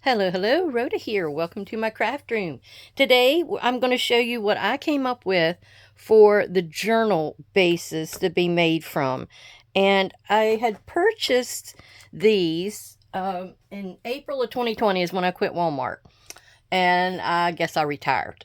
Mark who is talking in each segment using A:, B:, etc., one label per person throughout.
A: Hello, hello, Rhoda here. Welcome to my craft room. Today, I'm going to show you what I came up with for the journal bases to be made from. And I had purchased these in April of 2020 is when I quit Walmart. And I guess I retired.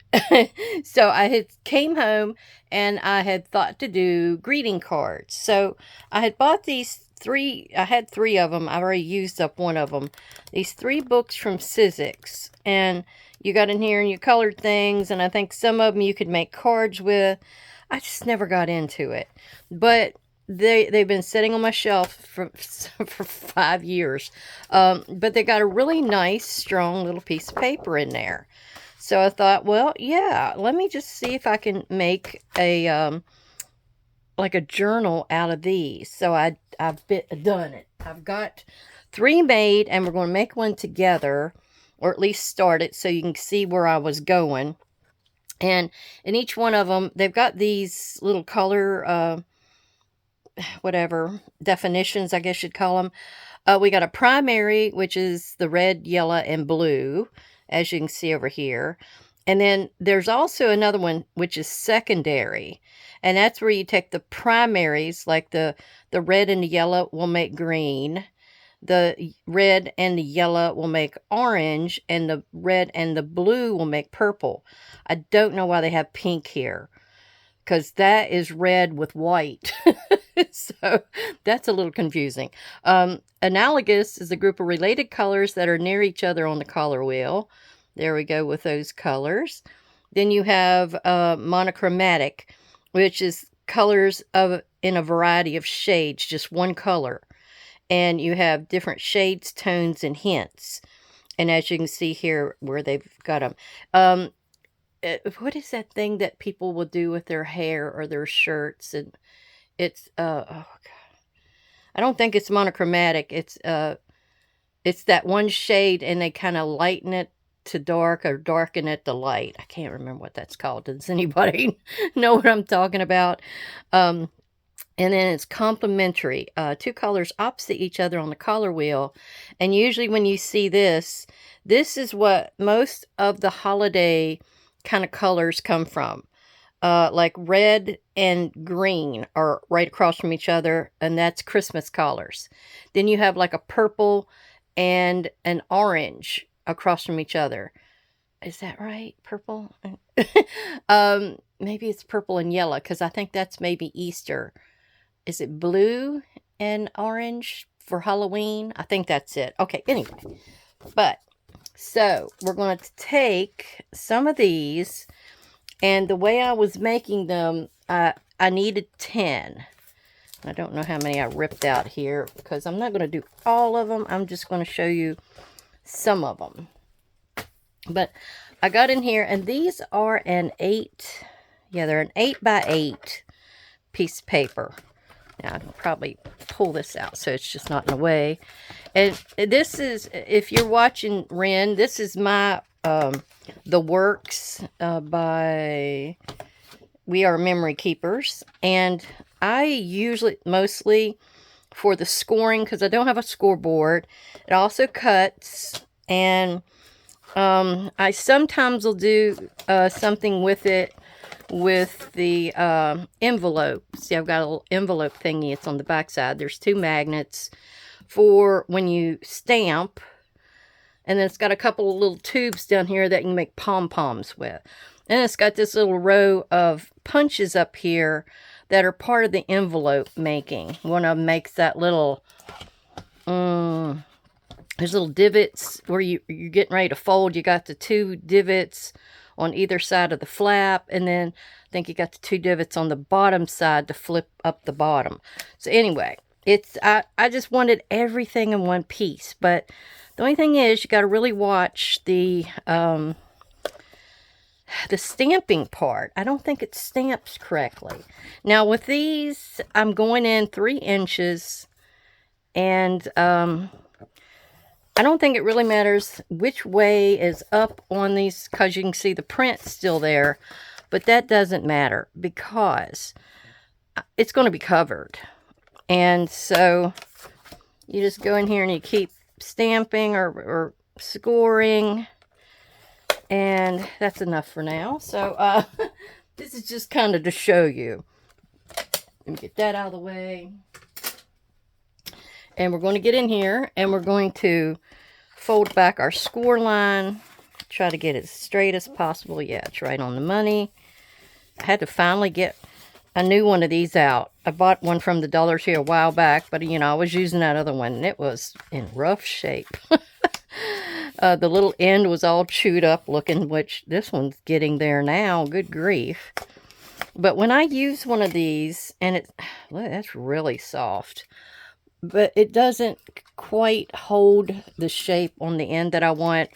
A: So I had came home and I had thought to do greeting cards. So I had bought these three, I had three of them. I already used up one of them. These three books from Sizzix. And you got in here and you colored things. And I think some of them you could make cards with. I just never got into it. But they've been sitting on my shelf for for 5 years, but they got a really nice strong little piece of paper in there. So I thought, well, yeah, let me just see if I can make a like a journal out of these. So I've done it. I've got three made, and we're going to make one together, or at least start it so you can see where I was going. And in each one of them, they've got these little color whatever definitions, I guess you'd call them. We got a primary, which is the red, yellow, and blue, as you can see over here. And then there's also another one, which is secondary. And that's where you take the primaries, like the red and the yellow will make green. The red and the yellow will make orange, and the red and the blue will make purple. I don't know why they have pink here, because that is red with white. So that's a little confusing. Analogous is a group of related colors that are near each other on the color wheel. There we go with those colors. Then you have monochromatic, which is colors of in a variety of shades, just one color. And you have different shades, tones, and hints. And as you can see here where they've got them. What is that thing that people will do with their hair or their shirts? And it's oh god, I don't think it's monochromatic. It's that one shade, and they kind of lighten it to dark or darken it to light. I can't remember what that's called. Does anybody know what I'm talking about? And then it's complementary. Two colors opposite each other on the color wheel. And usually when you see this, this is what most of the holiday kind of colors come from. Like red and green are right across from each other, and that's Christmas colors. Then you have like a purple and an orange across from each other. Is that right? Purple? Maybe it's purple and yellow, because I think that's maybe Easter. Is it blue and orange for Halloween? I think that's it. Okay, anyway. But, so, we're going to take some of these, and the way I was making them, I needed 10. I don't know how many I ripped out here, because I'm not going to do all of them. I'm just going to show you some of them. But I got in here, and these are an 8, yeah, they're an 8 by 8 piece of paper. Now, I can probably pull this out so it's just not in the way. And this is, if you're watching Ren, this is my, The Works by We Are Memory Keepers. And I usually, mostly for the scoring, because I don't have a scoreboard. It also cuts, and I sometimes will do something with it with the envelope. See, I've got a little envelope thingy. It's on the back side. There's 2 magnets for when you stamp. And then it's got a couple of little tubes down here that you can make pom-poms with. And it's got this little row of punches up here that are part of the envelope making. One of them makes that little, there's little divots where you're getting ready to fold. You got the 2 divots on either side of the flap, and then I think you got the 2 divots on the bottom side to flip up the bottom. So anyway, it's I just wanted everything in one piece, but the only thing is you got to really watch the stamping part. I don't think it stamps correctly. Now with these, I'm going in 3 inches, and I don't think it really matters which way is up on these, because you can see the print still there, but that doesn't matter because it's going to be covered. And so you just go in here and you keep stamping or scoring, and that's enough for now. So this is just kind of to show you. Let me get that out of the way. And we're going to get in here and we're going to fold back our score line. Try to get it as straight as possible. Yeah, it's right on the money. I had to finally get a new one of these out. I bought one from the Dollar Tree a while back, but you know, I was using that other one and it was in rough shape. The little end was all chewed up looking, which this one's getting there now. Good grief. But when I use one of these, and it's, look, that's really soft, but it doesn't quite hold the shape on the end that I want.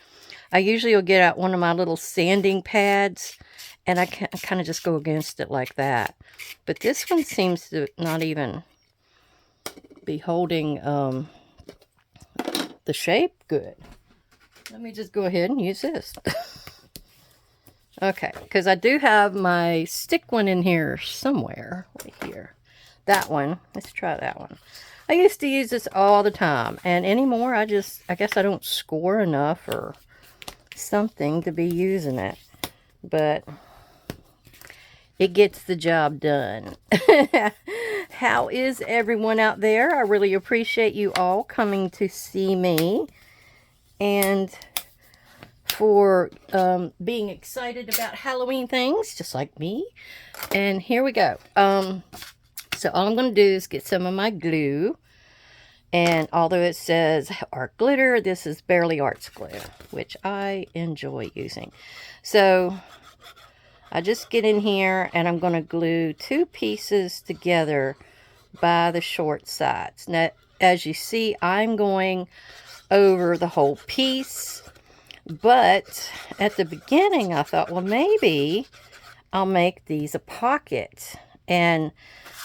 A: I usually will get out one of my little sanding pads, and I kind of just go against it like that. But this one seems to not even be holding the shape good. Let me just go ahead and use this. Okay, because I do have my stick one in here somewhere. Right here. That one. Let's try that one. I used to use this all the time, and anymore I guess I don't score enough or something to be using it. But it gets the job done. How is everyone out there? I really appreciate you all coming to see me, and for being excited about Halloween things, just like me. And here we go. So all I'm going to do is get some of my glue. And although it says art glitter, this is Bearly Arts glue, which I enjoy using. So I just get in here and I'm going to glue 2 pieces together by the short sides. Now, as you see, I'm going over the whole piece. But at the beginning, I thought, well, maybe I'll make these a pocket. And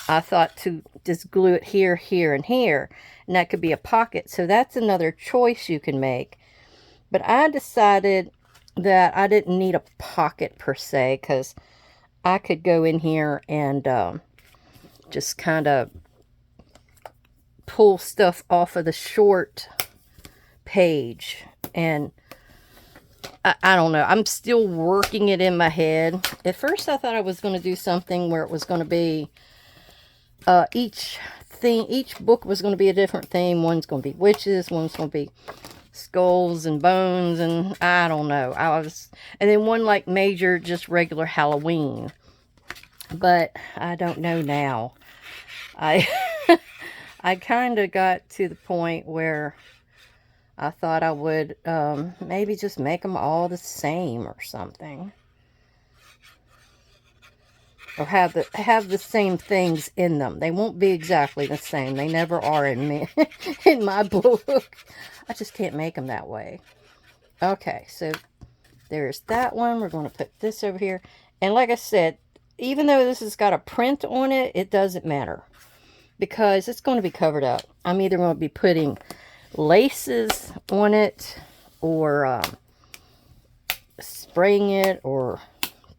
A: I thought to just glue it here, here, and here. And that could be a pocket. So that's another choice you can make. But I decided that I didn't need a pocket per se, because I could go in here and just kind of pull stuff off of the short page. And I don't know. I'm still working it in my head. At first, I thought I was going to do something where it was going to be each book was going to be a different theme. One's going to be witches. One's going to be skulls and bones, and I don't know. And then one like major, just regular Halloween. But I don't know now. I kind of got to the point where I thought I would maybe just make them all the same or something. Or have the same things in them. They won't be exactly the same. They never are in me in my book. I just can't make them that way. Okay, so there's that one. We're going to put this over here. And like I said, even though this has got a print on it, it doesn't matter, because it's going to be covered up. I'm either going to be putting laces on it, or spraying it, or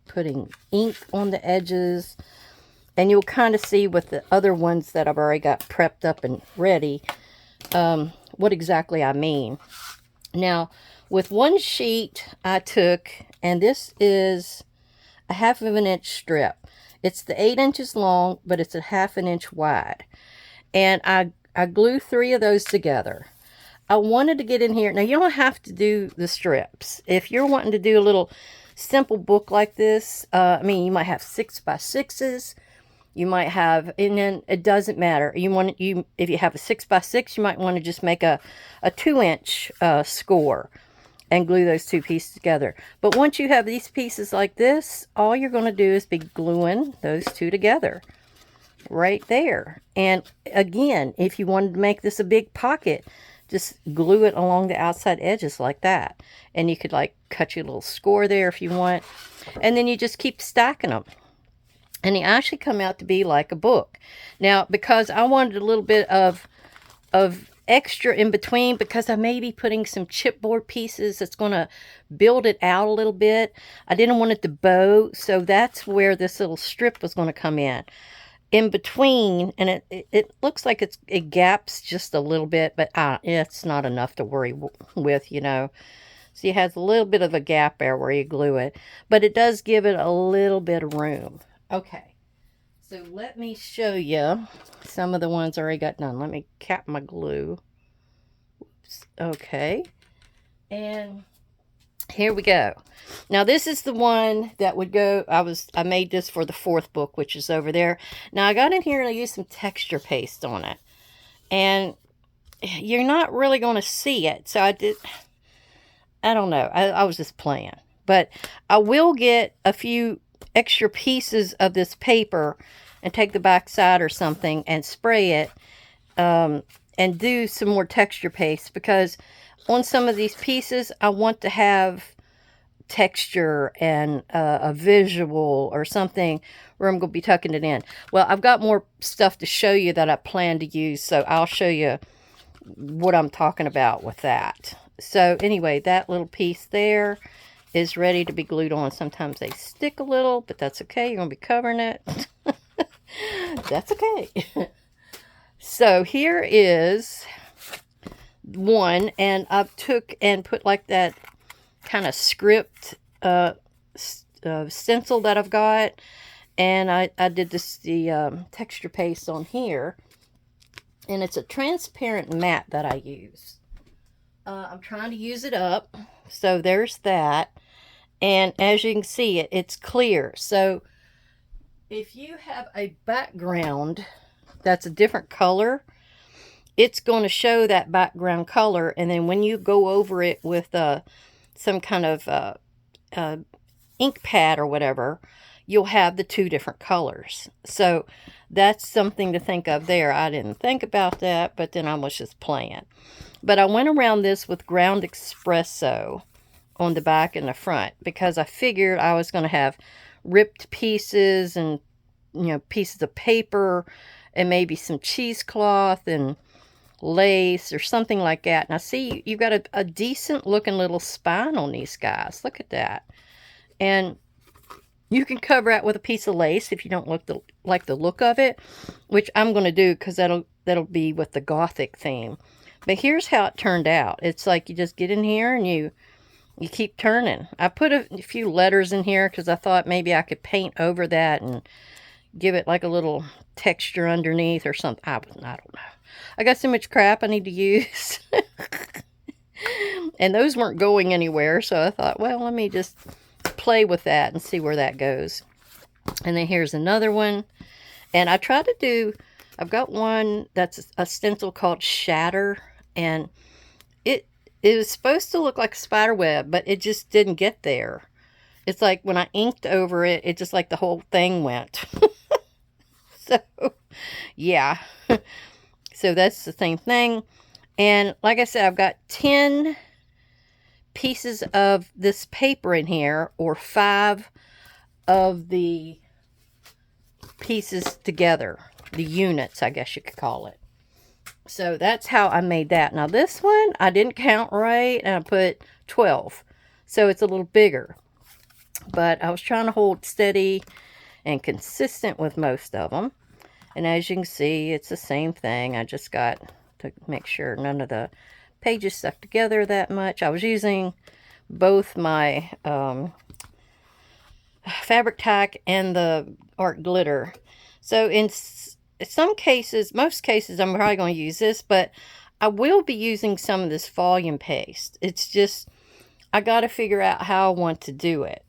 A: putting ink on the edges. And you'll kind of see with the other ones that I've already got prepped up and ready what exactly I mean. Now, with one sheet I took, and this is a 1/2 inch strip. It's the 8 inches long, but it's a 1/2 inch wide. And I glue 3 of those together. I wanted to get in here. Now, you don't have to do the strips. If you're wanting to do a little simple book like this, I mean, you might have 6x6s. You might have, and then it doesn't matter. If you have a 6x6, you might want to just make a 2-inch score and glue those 2 pieces together. But once you have these pieces like this, all you're going to do is be gluing those 2 together right there. And again, if you wanted to make this a big pocket, just glue it along the outside edges like that. And you could like cut your little score there if you want. And then you just keep stacking them. And they actually come out to be like a book. Now, because I wanted a little bit of extra in between, because I may be putting some chipboard pieces that's going to build it out a little bit. I didn't want it to bow, so that's where this little strip was going to come in. in between, and it looks like it gaps just a little bit, but it's not enough to worry with, you know. See, it has a little bit of a gap there where you glue it, but it does give it a little bit of room. Okay, so let me show you some of the ones I already got done. Let me cap my glue. Oops. Okay, and here we go. Now this is the one that would go, I made this for the 4th book, which is over there. Now I got in here and I used some texture paste on it, and you're not really going to see it, so I don't know, I was just playing. But I will get a few extra pieces of this paper and take the back side or something and spray it, and do some more texture paste, because on some of these pieces I want to have texture and a visual or something where I'm going to be tucking it in. Well, I've got more stuff to show you that I plan to use, so I'll show you what I'm talking about with that. So anyway, that little piece there is ready to be glued on. Sometimes they stick a little, but that's okay. You're going to be covering it. That's okay. So here is one, and I took and put like that kind of script stencil that I've got, and I did the texture paste on here, and it's a transparent matte that I use. I'm trying to use it up, so there's that. And as you can see, it's clear. So if you have a background that's a different color, it's going to show that background color, and then when you go over it with some kind of ink pad or whatever, you'll have the 2 different colors. So that's something to think of there. I didn't think about that, but then I was just playing. But I went around this with ground espresso on the back and the front, because I figured I was going to have ripped pieces and, you know, pieces of paper and maybe some cheesecloth and lace or something like that. Now see, you've got a decent looking little spine on these guys. Look at that. And you can cover it with a piece of lace if you don't like the look of it, which I'm going to do, because that'll be with the Gothic theme. But here's how it turned out. It's like you just get in here and you keep turning. I put a few letters in here because I thought maybe I could paint over that and give it like a little texture underneath or something. I don't know. I got so much crap I need to use. And those weren't going anywhere, so I thought, well, let me just play with that and see where that goes. And then here's another one. And I try to do, I've got one that's a stencil called Shatter, and it was supposed to look like a spider web, but it just didn't get there. It's like when I inked over it, it just like the whole thing went. So, yeah. So that's the same thing. And like I said, I've got 10 pieces of this paper in here, or 5 of the pieces together. The units, I guess you could call it. So that's how I made that. Now this one, I didn't count right, and I put 12. So it's a little bigger. But I was trying to hold steady and consistent with most of them. And as you can see, it's the same thing. I just got to make sure none of the pages stuck together that much. I was using both my fabric tack and the art glitter. So in some cases, most cases, I'm probably going to use this, but I will be using some of this volume paste. It's just, I got to figure out how I want to do it.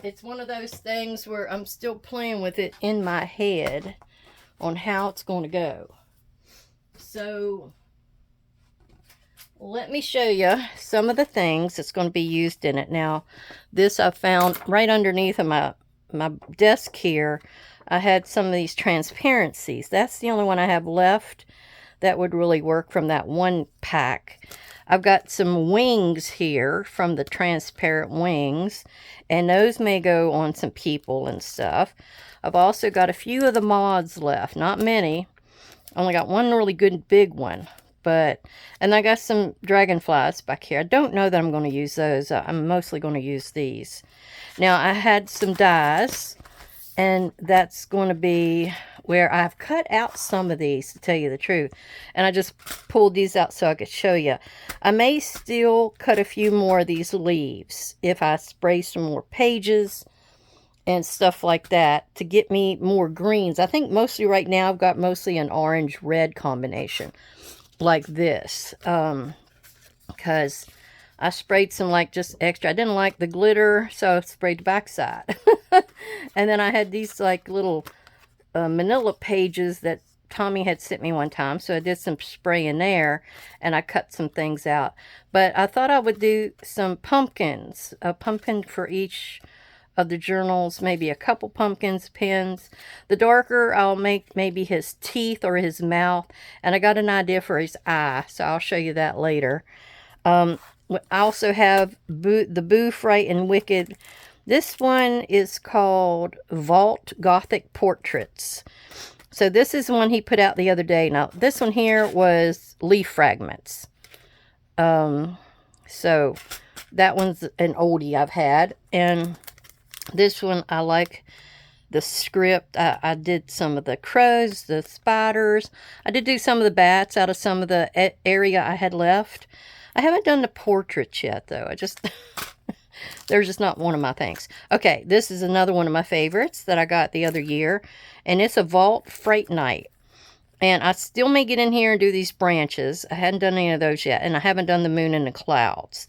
A: It's one of those things where I'm still playing with it in my head on how it's going to go. So let me show you some of the things that's going to be used in it. Now, this I found right underneath of my desk here. I had some of these transparencies. That's the only one I have left that would really work from that one pack. I've got some wings here from the transparent wings, and those may go on some people and stuff. I've also got a few of the mods left, not many. Only got one really good big one, and I got some dragonflies back here. I don't know that I'm going to use those. I'm mostly going to use these. Now I had some dies, And that's going to be where I've cut out some of these, to tell you the truth. And I just pulled these out so I could show you. I may still cut a few more of these leaves if I spray some more pages and stuff like that to get me more greens. I think mostly right now I've got mostly an orange-red combination like this. Because I sprayed some like just extra. I didn't like the glitter, so I sprayed the backside. And then I had these like little manila pages that Tommy had sent me one time. So I did some spraying there and I cut some things out. But I thought I would do some pumpkins. A pumpkin for each of the journals, maybe a couple pumpkins, pins. The darker, I'll make maybe his teeth or his mouth. And I got an idea for his eye, so I'll show you that later. I also have the Boo, Fright, and Wicked. This one is called Vault Gothic Portraits. So this is one he put out the other day. Now, this one here was leaf fragments. So that one's an oldie I've had. And this one, I like the script. I did some of the crows, the spiders. I did do some of the bats out of some of the area I had left. I haven't done the portraits yet, though. They're just not one of my things. Okay, this is another one of my favorites that I got the other year. And it's a Vault Fright Night. And I still may get in here and do these branches. I hadn't done any of those yet. And I haven't done the moon and the clouds.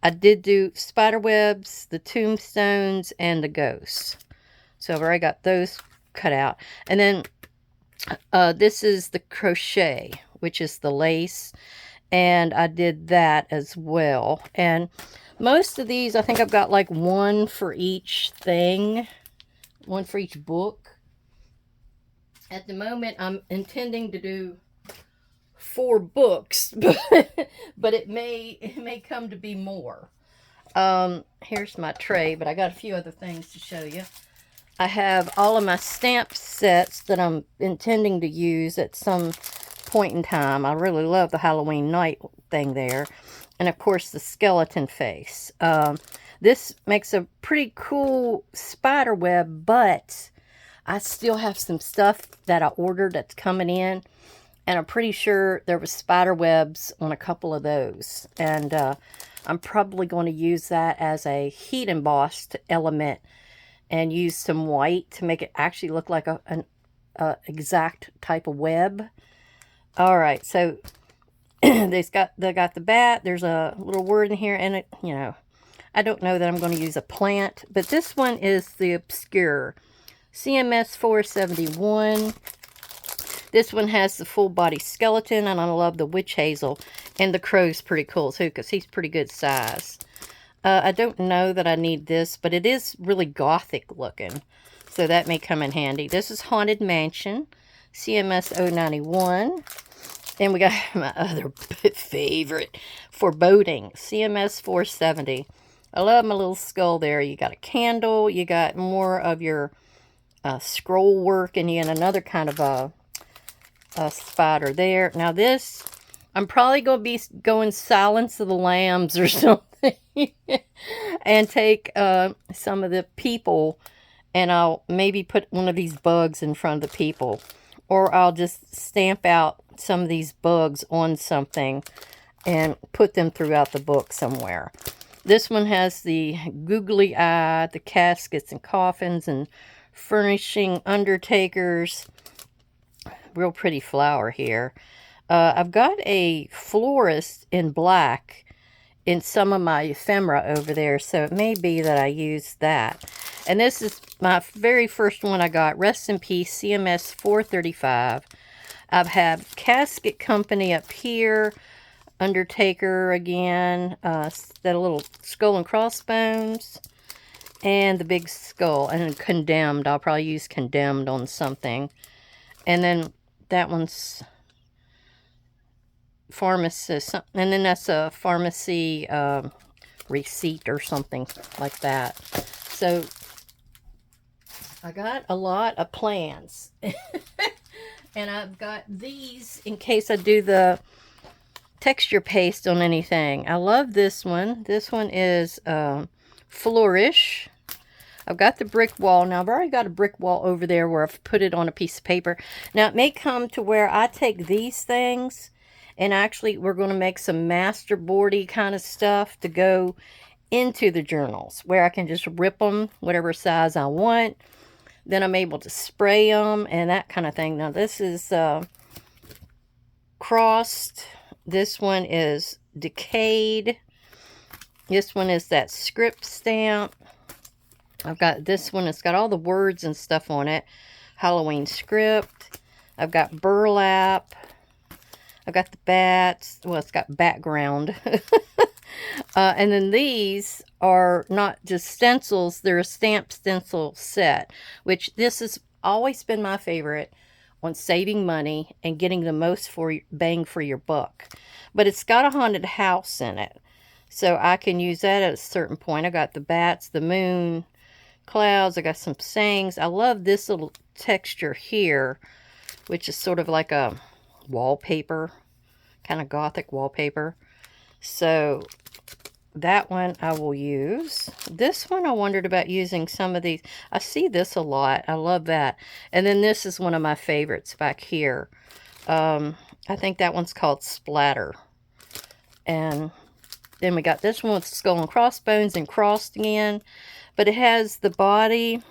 A: I did do spider webs, the tombstones, and the ghosts. So I've already got those cut out. And then this is the crochet, which is the lace. And I did that as well. And most of these, I think I've got like one for each thing. One for each book. At the moment, I'm intending to do 4 books. But it may come to be more. Here's my tray, but I got a few other things to show you. I have all of my stamp sets that I'm intending to use at some point in time. I really love the Halloween night thing there. And of course the skeleton face. This makes a pretty cool spider web, but I still have some stuff that I ordered that's coming in. And I'm pretty sure there was spider webs on a couple of those. And I'm probably going to use that as a heat embossed element. And use some white to make it actually look like an exact type of web. Alright, so they got the bat. There's a little word in here, and it, you know, I don't know that I'm going to use a plant, but this one is the Obscure CMS 471. This one has the full body skeleton, and I love the witch hazel, and the crow's pretty cool too because he's pretty good size. I don't know that I need this, but it is really gothic looking, so that may come in handy. This is Haunted Mansion CMS 091. And we got my other favorite, Foreboding, CMS 470. I love my little skull there. You got a candle. You got more of your scroll work. And you got another kind of a spider there. Now this, I'm probably going to be going Silence of the Lambs or something. And take some of the people. And I'll maybe put one of these bugs in front of the people. Or I'll just stamp out some of these bugs on something and put them throughout the book somewhere. This one has the googly eye, the caskets and coffins and furnishing undertakers. Real pretty flower here. I've got a florist in black in some of my ephemera over there, so it may be that I use that. And this is my very first one I got. Rest in Peace, CMS 435. I've had Casket Company up here. Undertaker again. That little skull and crossbones. And the big skull. And Condemned. I'll probably use Condemned on something. And then that one's Pharmacist. And then that's a pharmacy receipt or something like that. So I got a lot of plans. And I've got these in case I do the texture paste on anything. I love this one. This one is Flourish. I've got the brick wall. Now, I've already got a brick wall over there where I've put it on a piece of paper. Now, it may come to where I take these things, and actually we're going to make some masterboardy kind of stuff to go into the journals, where I can just rip them whatever size I want. Then I'm able to spray them and that kind of thing. Now, this is crossed. This one is decayed. This one is that script stamp. I've got this one. It's got all the words and stuff on it. Halloween script. I've got burlap. I've got the bats. Well, it's got background. And then these are not just stencils. They're a stamp stencil set, which this has always been my favorite on saving money and getting the most for bang for your buck. But it's got a haunted house in it, so I can use that at a certain point. I got the bats, the moon, clouds. I got some sayings. I love this little texture here, which is sort of like a wallpaper, kind of gothic wallpaper. So that one I will use. This one I wondered about using some of these. I see this a lot. I love that. And then this is one of my favorites back here. I think that one's called Splatter. And then we got this one with skull and crossbones and crossed again. But it has the body.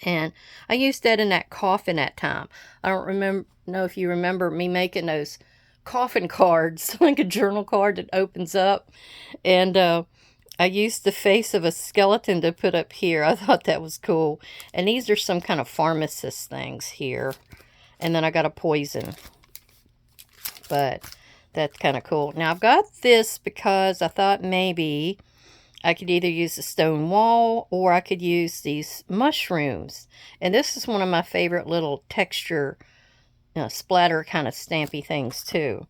A: And I used that in that coffin that time. I don't know if you remember me making those coffin cards, like a journal card that opens up. And I used the face of a skeleton to put up here. I thought that was cool. And these are some kind of pharmacist things here. And then I got a poison. But that's kind of cool. Now I've got this because I thought maybe I could either use the stone wall or I could use these mushrooms. And this is one of my favorite little texture, splatter kind of stampy things too.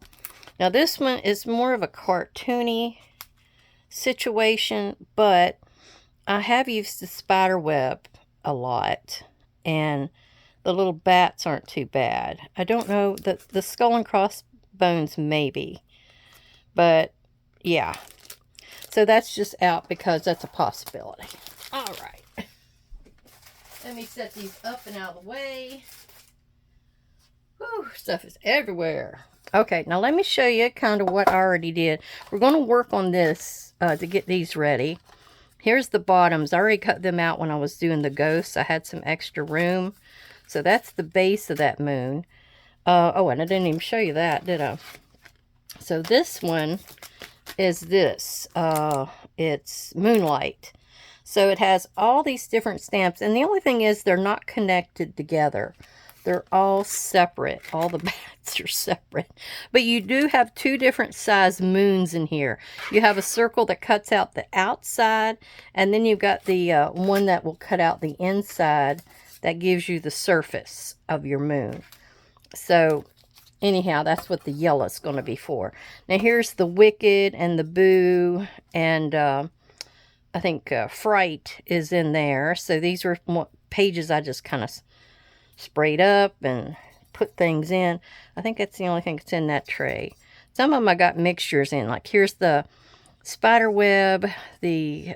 A: Now this one is more of a cartoony situation, but I have used the spider web a lot, and the little bats aren't too bad. I don't know, the skull and crossbones maybe, but yeah. So that's just out because that's a possibility. All right. Let me set these up and out of the way. Whew, stuff is everywhere. Okay, now let me show you kind of what I already did. We're going to work on this to get these ready. Here's the bottoms. I already cut them out when I was doing the ghosts. I had some extra room. So that's the base of that moon. Oh, and I didn't even show you that, did I? So this one is this. It's Moonlight. So it has all these different stamps. And the only thing is they're not connected together. They're all separate. All the bats are separate. But you do have two different size moons in here. You have a circle that cuts out the outside. And then you've got the one that will cut out the inside. That gives you the surface of your moon. So anyhow, that's what the yellow is going to be for. Now here's the Wicked and the Boo. And I think Fright is in there. So these are pages I just kind of sprayed up and put things in. I think that's the only thing that's in that tray. Some of them I got mixtures in. Like here's the spider web, the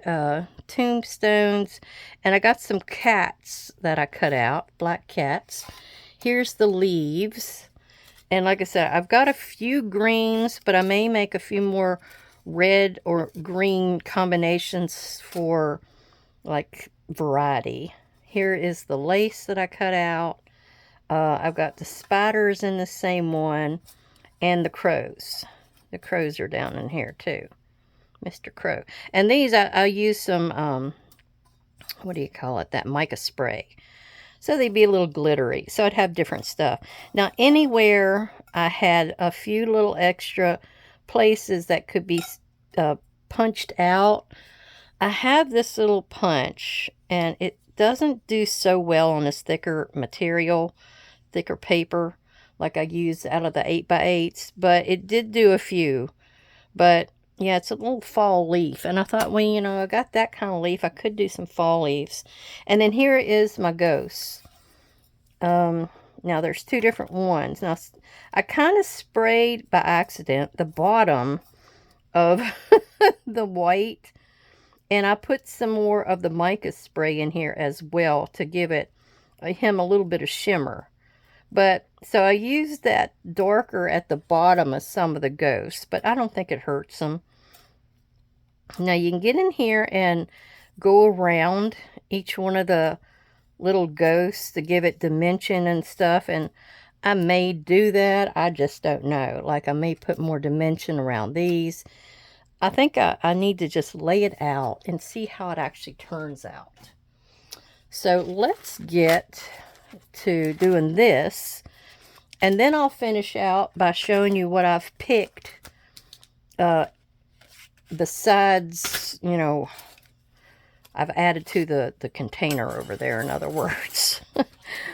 A: tombstones, and I got some cats that I cut out, black cats. Here's the leaves. And like I said, I've got a few greens, but I may make a few more red or green combinations for like variety. Here is the lace that I cut out. I've got the spiders in the same one, and the crows. The crows are down in here too. Mr. Crow. And these, I use some, what do you call it? That mica spray. So they'd be a little glittery. So I'd have different stuff. Now, anywhere I had a few little extra places that could be punched out, I have this little punch, and it doesn't do so well on this thicker material, thicker paper, like I used out of the 8x8s, but it did do a few. But yeah, it's a little fall leaf, and I thought, well, you know, I got that kind of leaf, I could do some fall leaves. And then here is my ghost. Now there's two different ones. Now I kind of sprayed by accident the bottom of the white, And I put some more of the mica spray in here as well to give him a little bit of shimmer. But so I used that darker at the bottom of some of the ghosts, but I don't think it hurts them. Now you can get in here and go around each one of the little ghosts to give it dimension and stuff, and I may do that. I just don't know. Like, I may put more dimension around these. I think I need to just lay it out and see how it actually turns out. So let's get to doing this, and then I'll finish out by showing you what I've picked besides, you know, I've added to the container over there, in other words.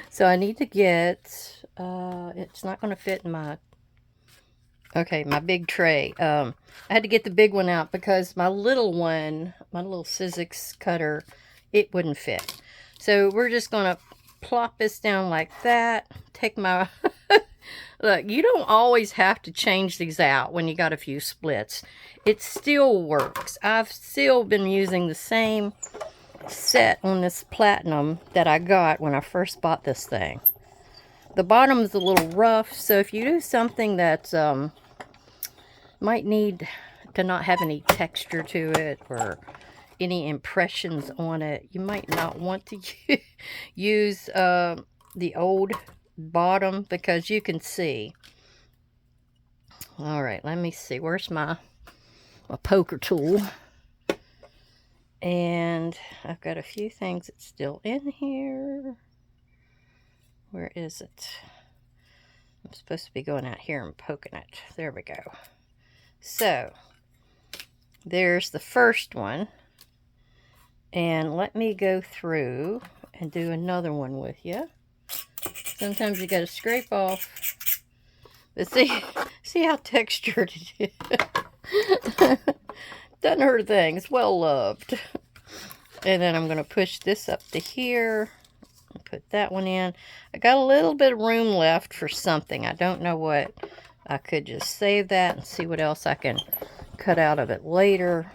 A: So I need to get, it's not going to fit in my, okay, my big tray. I had to get the big one out because my little one, my little Sizzix cutter, it wouldn't fit. So we're just going to plop this down like that. Take my, look, you don't always have to change these out when you got a few splits. It still works. I've still been using the same set on this platinum that I got when I first bought this thing. The bottom is a little rough, so if you do something that might need to not have any texture to it or any impressions on it, you might not want to use the old bottom, because you can see. All right, let me see. Where's my poker tool? And I've got a few things that's still in here. Where is it? I'm supposed to be going out here and poking it. There we go. So, there's the first one. And let me go through and do another one with you. Sometimes you got to scrape off. But see how textured it is. Doesn't hurt a thing. It's well loved. And then I'm going to push this up to here. And put that one in. I got a little bit of room left for something. I don't know what. I could just save that and see what else I can cut out of it later.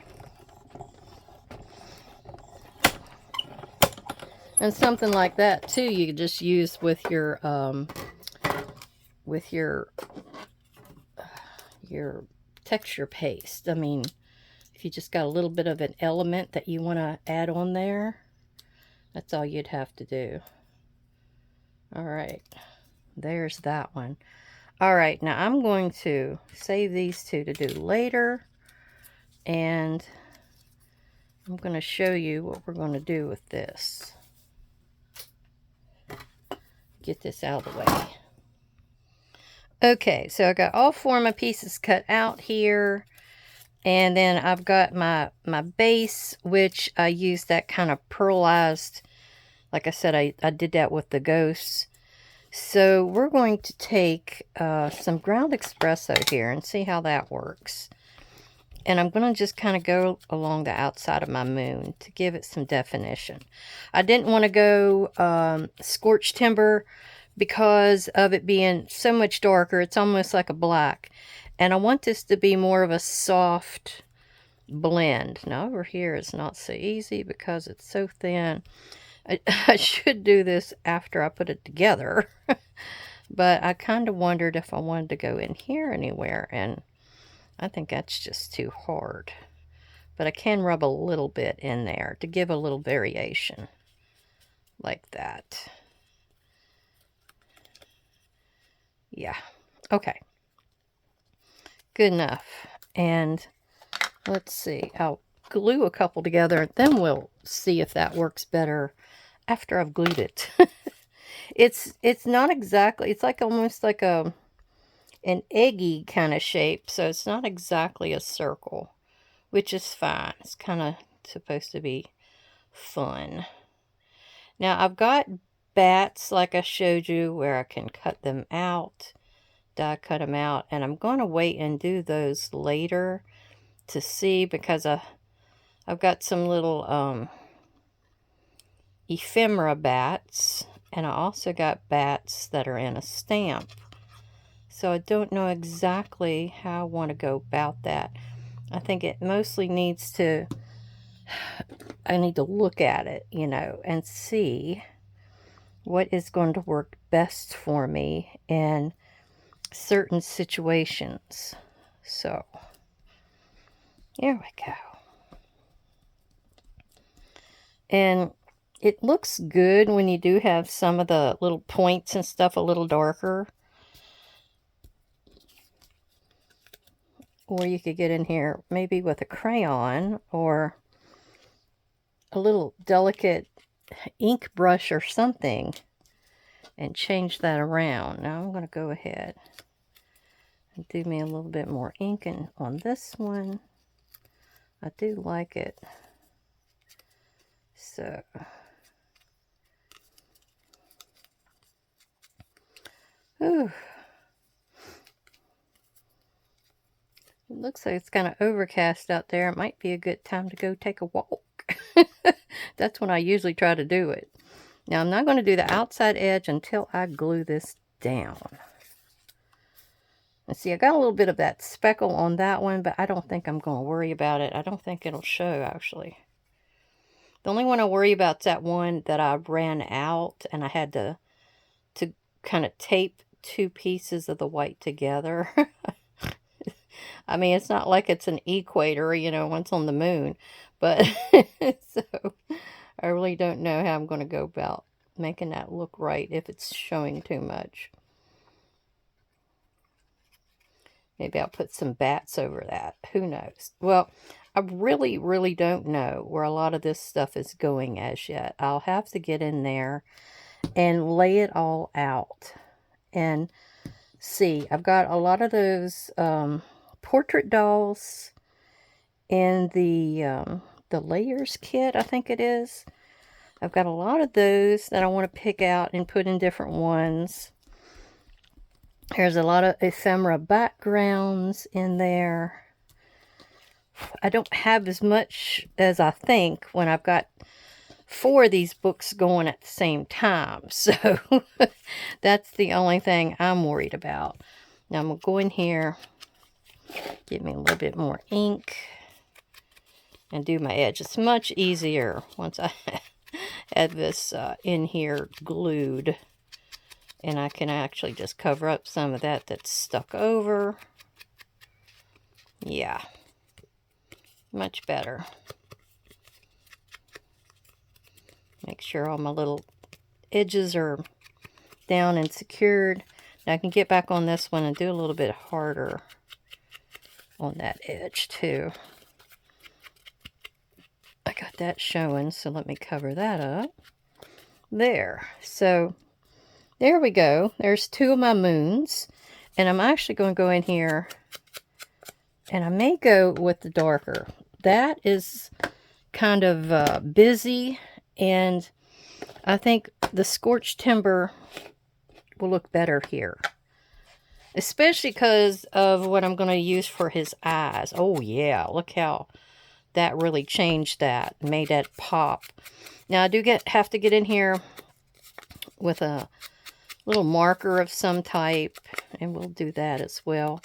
A: And something like that too, you could just use with your texture paste. I mean, if you just got a little bit of an element that you want to add on there, that's all you'd have to do. All right, there's that one. All right, now I'm going to save these two to do later, and I'm going to show you what we're going to do with this. Get this out of the way. Okay, so I got all four of my pieces cut out here. And then I've got my base, which I used that kind of pearlized. Like I said, I did that with the ghosts. So we're going to take some ground espresso here and see how that works. And I'm going to just kind of go along the outside of my moon to give it some definition. I didn't want to go scorched timber because of it being so much darker. It's almost like a black. And I want this to be more of a soft blend. Now over here it's not so easy because it's so thin. I should do this after I put it together. But I kind of wondered if I wanted to go in here anywhere. And I think that's just too hard. But I can rub a little bit in there to give a little variation. Like that. Yeah. Okay. Good enough. And let's see. I'll glue a couple together. Then we'll see if that works better after I've glued it. It's not exactly. It's like almost like an eggy kind of shape. So it's not exactly a circle, which is fine. It's kind of supposed to be fun. Now I've got bats like I showed you where I can cut them out. Die cut them out, and I'm going to wait and do those later to see, because I've got some little ephemera bats, and I also got bats that are in a stamp. So I don't know exactly how I want to go about that. I think it mostly needs to I need to look at it, you know, and see what is going to work best for me in certain situations. So, here we go. And it looks good when you do have some of the little points and stuff a little darker. Or you could get in here maybe with a crayon or a little delicate ink brush or something and change that around. Now I'm going to go ahead and do me a little bit more inking on this one. I do like it. So, ooh. It looks like it's kind of overcast out there. It might be a good time to go take a walk. That's when I usually try to do it. Now, I'm not going to do the outside edge until I glue this down. And see, I got a little bit of that speckle on that one, but I don't think I'm going to worry about it. I don't think it'll show, actually. The only one I worry about is that one that I ran out, and I had to kind of tape two pieces of the white together. I mean, it's not like it's an equator, you know, once on the moon. But, so, I really don't know how I'm going to go about making that look right if it's showing too much. Maybe I'll put some bats over that. Who knows? Well, I really, really don't know where a lot of this stuff is going as yet. I'll have to get in there and lay it all out and see. I've got a lot of those portrait dolls in the layers kit, I think it is. I've got a lot of those that I want to pick out and put in different ones. There's a lot of ephemera backgrounds in there. I don't have as much as I think when I've got 4 of these books going at the same time. So that's the only thing I'm worried about. Now I'm going to go in here, get me a little bit more ink, and do my edge. It's much easier once I have this in here glued. And I can actually just cover up some of that that's stuck over. Yeah. Much better. Make sure all my little edges are down and secured. Now I can get back on this one and do a little bit harder on that edge too. I got that showing, so let me cover that up. There. So there we go. There's 2 of my moons. And I'm actually going to go in here and I may go with the darker. That is kind of busy, and I think the scorched timber will look better here. Especially because of what I'm going to use for his eyes. Oh yeah, look how that really changed that, made that pop. Now I do have to get in here with a little marker of some type, and we'll do that as well.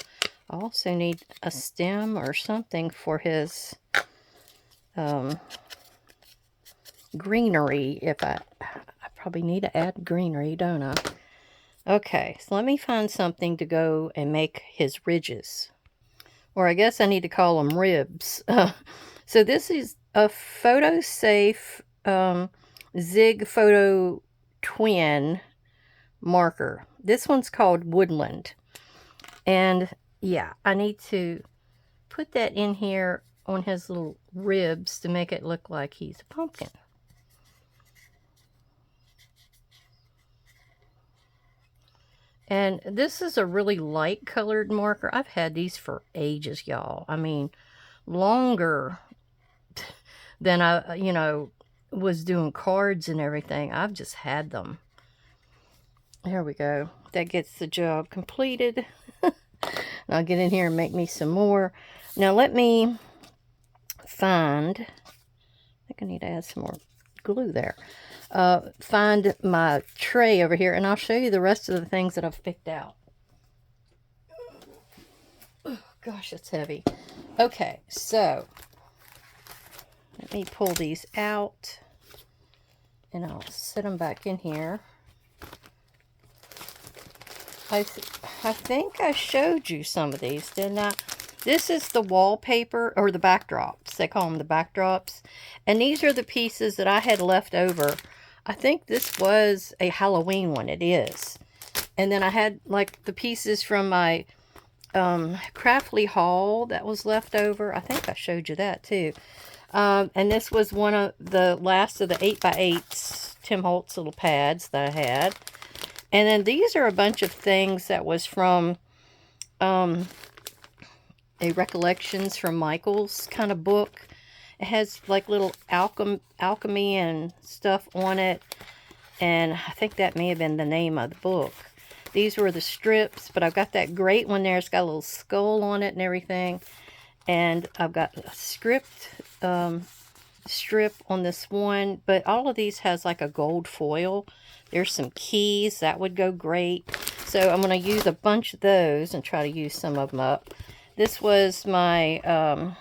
A: I also need a stem or something for his greenery. If I probably need to add greenery, don't I? Okay, so let me find something to go and make his ridges. Or I guess I need to call them ribs. So this is a PhotoSafe Zig Photo Twin marker. This one's called Woodland. And yeah, I need to put that in here on his little ribs to make it look like he's a pumpkin. And this is a really light colored marker. I've had these for ages, y'all. I mean, longer than I, you know, was doing cards and everything. I've just had them. There we go. That gets the job completed. I'll get in here and make me some more. Now let me find, I think I need to add some more glue there. Find my tray over here, and I'll show you the rest of the things that I've picked out. Oh, gosh, it's heavy. Okay, so Let me pull these out, and I'll set them back in here. I think I showed you some of these, didn't I? This is the wallpaper, or the backdrops. They call them the backdrops. And these are the pieces that I had left over. I think this was a Halloween one. It is. And then I had, like, the pieces from my Craftly haul that was left over. I think I showed you that, too. And this was one of the last of the 8x8s, Tim Holtz little pads that I had. And then these are a bunch of things that was from a Recollections from Michael's kind of book. It has like little alchemy and stuff on it. And I think that may have been the name of the book. These were the strips, but I've got that great one there. It's got a little skull on it and everything. And I've got a strip on this one. But all of these has like a gold foil. There's some keys. That would go great. So I'm going to use a bunch of those and try to use some of them up. This was my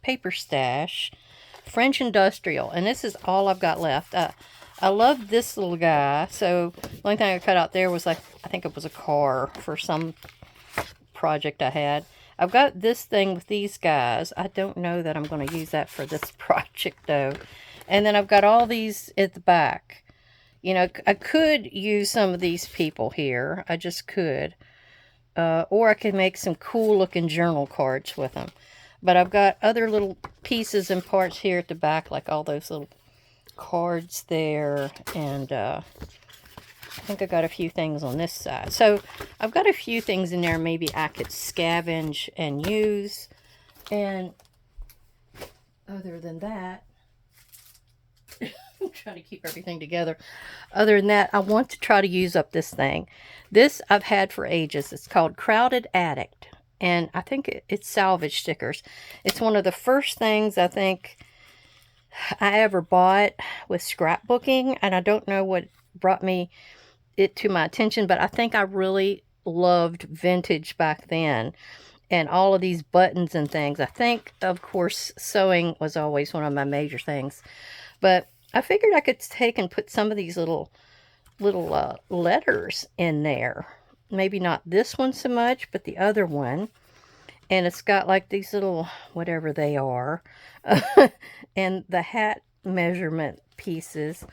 A: paper stash. French Industrial. And this is all I've got left. I love this little guy. So the only thing I cut out there was like, I think it was a car for some project I had. I've got this thing with these guys. I don't know that I'm going to use that for this project though. And then I've got all these at the back. You know, I could use some of these people here. I just could. Or I could make some cool looking journal cards with them. But I've got other little pieces and parts here at the back, like all those little cards there. And I think I got a few things on this side. So I've got a few things in there maybe I could scavenge and use. And other than that, I'm trying to keep everything together. Other than that, I want to try to use up this thing. This I've had for ages. It's called Crowded Addict. And I think it's salvage stickers. It's one of the first things I think I ever bought with scrapbooking. And I don't know what brought it to my attention. But I think I really loved vintage back then. And all of these buttons and things. I think, of course, sewing was always one of my major things. But I figured I could take and put some of these little letters in there. Maybe not this one so much, but the other one. And it's got like these little, whatever they are. And the hat measurement pieces.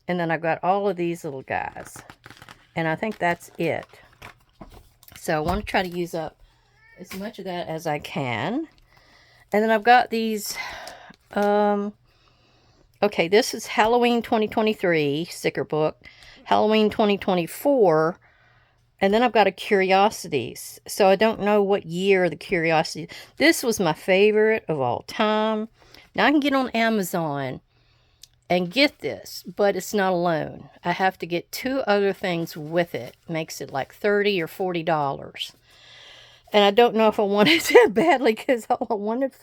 A: And then I've got all of these little guys. And I think that's it. So I want to try to use up as much of that as I can. And then I've got these... Okay, this is Halloween 2023 sticker book, Halloween 2024, and then I've got a Curiosities. So I don't know what year the Curiosities. This was my favorite of all time. Now I can get on Amazon and get this, but it's not alone. I have to get 2 other things with it. Makes it like $30 or $40. And I don't know if I want it that badly because all I wanted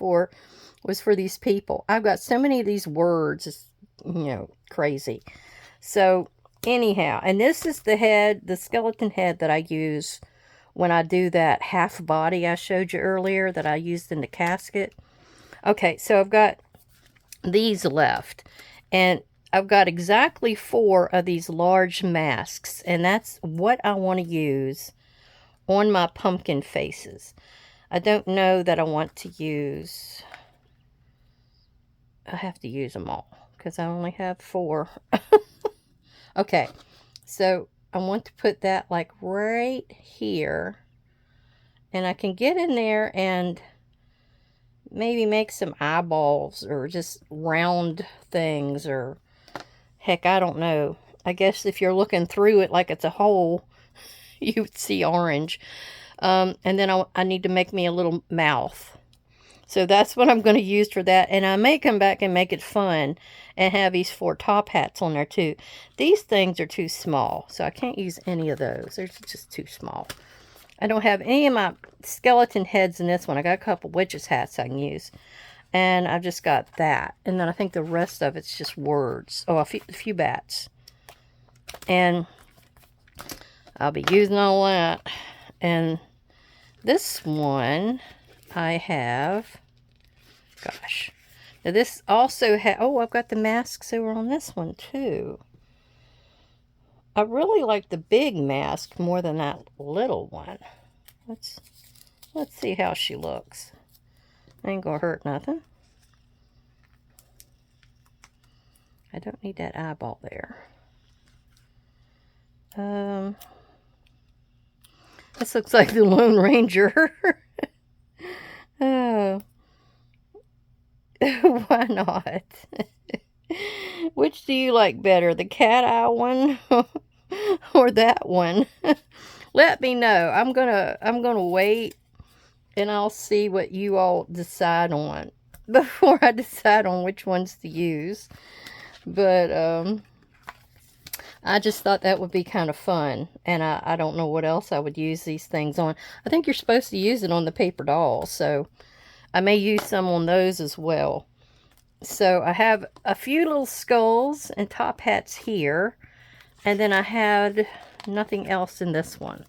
A: was for these people. I've got so many of these words, it's, crazy. So, anyhow, and this is the head, the skeleton head that I use when I do that half body I showed you earlier that I used in the casket. Okay, so I've got these left. And I've got exactly 4 of these large masks. And that's what I want to use on my pumpkin faces. I don't know that I want to use... I have to use them all because I only have 4. Okay, so I want to put that like right here. And I can get in there and maybe make some eyeballs or just round things or heck, I don't know. I guess if you're looking through it like it's a hole, you would see orange. And then I need to make me a little mouth. So that's what I'm going to use for that. And I may come back and make it fun and have these 4 top hats on there too. These things are too small, so I can't use any of those. They're just too small. I don't have any of my skeleton heads in this one. I got a couple witches hats I can use. And I've just got that. And then I think the rest of it's just words. Oh, a few bats. And I'll be using all that. And this one I have... Gosh, Now this also has, oh, I've got the masks over on this one too. I really like the big mask more than that little one. Let's see how she looks. Ain't gonna hurt nothing. I don't need that eyeball there. This looks like the Lone Ranger. Oh. Why not? Which do you like better, the cat eye one or that one? Let me know. I'm gonna wait and I'll see what you all decide on before I decide on which ones to use. But I just thought that would be kind of fun, and I don't know what else I would use these things on. I think you're supposed to use it on the paper dolls, so I may use some on those as well. So I have a few little skulls and top hats here, and then I had nothing else in this one.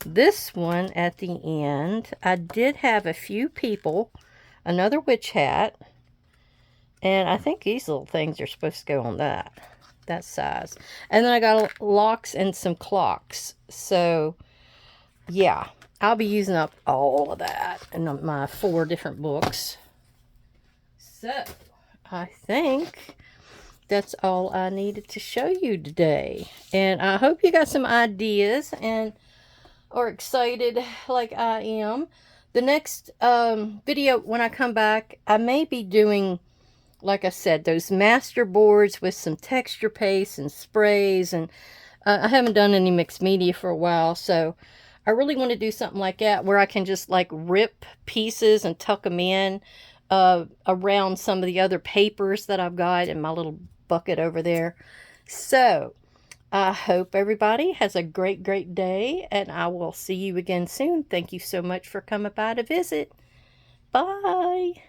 A: This one at the end, I did have a few people, another witch hat, and I think these little things are supposed to go on that size. And then I got locks and some clocks. So yeah, I'll be using up all of that in my 4 different books. So I think that's all I needed to show you today. And I hope you got some ideas and are excited like I am. The next video, when I come back, I may be doing, like I said, those master boards with some texture paste and sprays. And I haven't done any mixed media for a while, so I really want to do something like that where I can just like rip pieces and tuck them in around some of the other papers that I've got in my little bucket over there. So I hope everybody has a great day, and I will see you again soon. Thank you so much for coming by to visit. Bye.